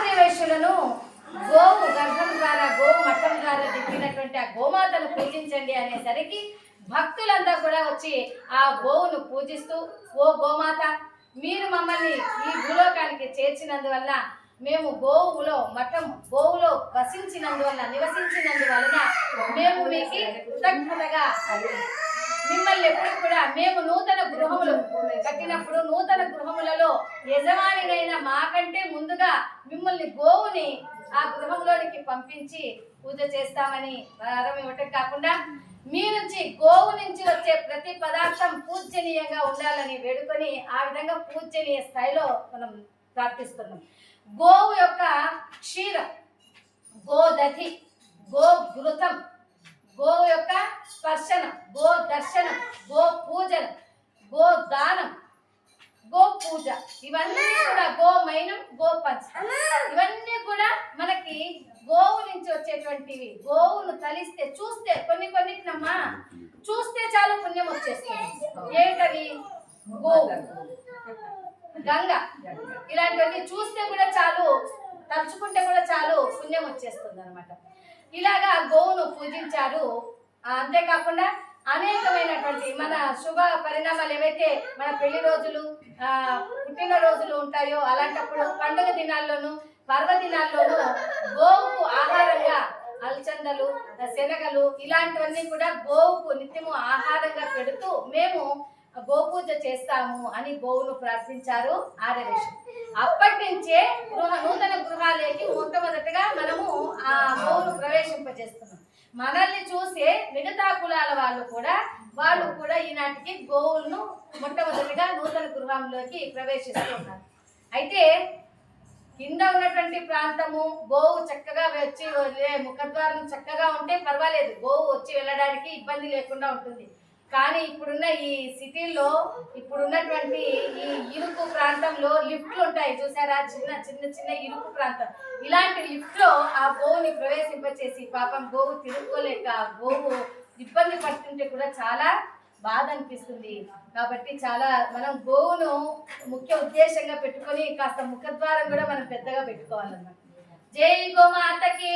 ఆర్యవైశ్యులను గోవు గర్భం ద్వారా గోవు మఠం ద్వారా దిక్కినటువంటి ఆ గోమాతను పూజించండి అనేసరికి భక్తులంతా కూడా వచ్చి ఆ గోవును పూజిస్తూ, ఓ గోమాత, మీరు మమ్మల్ని ఈ భూలోకానికి చేర్చినందువల్ల, మేము గోవులో మఠం గోవులో నివసించినందువలన మేము మీకు కృతజ్ఞతగా మిమ్మల్ని ఎప్పుడు కూడా మేము నూతన గృహములు కట్టినప్పుడు నూతన గృహములలో యజమానినైన మాకంటే ముందుగా మిమ్మల్ని గోవుని ఆ గృహంలోనికి పంపించి పూజ చేస్తామని వరం ఇవ్వటం కాకుండా మీ నుంచి గోవు నుంచి వచ్చే ప్రతి పదార్థం పూజనీయంగా ఉండాలని వేడుకొని ఆ విధంగా పూజనీయ స్థాయిలో మనం ప్రార్థిస్తున్నాం. గోవు యొక్క క్షీరం, గోదధి, గోఘృతం, గోవు యొక్క స్పర్శనం, గో దర్శనం, గో పూజనం, గో దానం, గో పూజ, ఇవన్నీ కూడా గోమైనం, గోపంచ, ఇవన్నీ కూడా మనకి గోవు నుంచి వచ్చేటువంటివి. గోవును తలిస్తే చూస్తే కొన్నిటినమ్మా చూస్తే చాలు పుణ్యం వచ్చేస్తుంది. ఏంటవి? గోవు, గంగ, ఇలాంటివన్నీ చూస్తే కూడా చాలు, తలుచుకుంటే కూడా చాలు పుణ్యం వచ్చేస్తుంది అనమాట. ఇలాగా గోవును పూజించారు. అంతేకాకుండా అనేకమైనటువంటి మన శుభ పరిణామాలు ఏవైతే మన పెళ్లి రోజులు, పుట్టినరోజులు ఉంటాయో అలాంటప్పుడు పండుగ దినాల్లోనూ పర్వదినాల్లోనూ గోవుకు ఆహారంగా అలచందలు, శనగలు ఇలాంటివన్నీ కూడా గోవుకు నిత్యము ఆహారంగా పెడుతూ మేము గోపూజ చేస్తాము అని గోవును ప్రార్థించారు ఆర్యవైశ్యులు. అప్పటి నుంచే నూతన గృహాలకి మొట్టమొదటిగా మనము ఆ గోవును ప్రవేశింపజేస్తున్నాం. మనల్ని చూసే మిగతా కులాల వాళ్ళు కూడా ఈనాటికి గోవులను మొట్టమొదటిగా నూతన గృహంలోకి ప్రవేశిస్తున్నారు. అయితే కింద ఉన్నటువంటి ప్రాంతము గోవు చక్కగా వచ్చి ముఖద్వారం చక్కగా ఉంటే పర్వాలేదు, గోవు వచ్చి వెళ్ళడానికి ఇబ్బంది లేకుండా ఉంటుంది. కానీ ఇప్పుడున్న ఈ సిటీల్లో ఇప్పుడున్నటువంటి ఈ ఇరుకు ప్రాంతంలో లిఫ్ట్లు ఉంటాయి చూసారా, చిన్న ఇరుకు ప్రాంతం. ఇలాంటి లిఫ్ట్లో ఆ గోవుని ప్రవేశింపచేసి పాపం గోవు తిరుక్కోలేక గోవు ఇబ్బంది పడుతుంటే కూడా చాలా బాధ అనిపిస్తుంది. కాబట్టి చాలా మనం గోవును ముఖ్య ఉద్దేశంగా పెట్టుకొని కాస్త ముఖద్వారం కూడా మనం పెద్దగా పెట్టుకోవాలన్నమాట. జై గోమాతకి.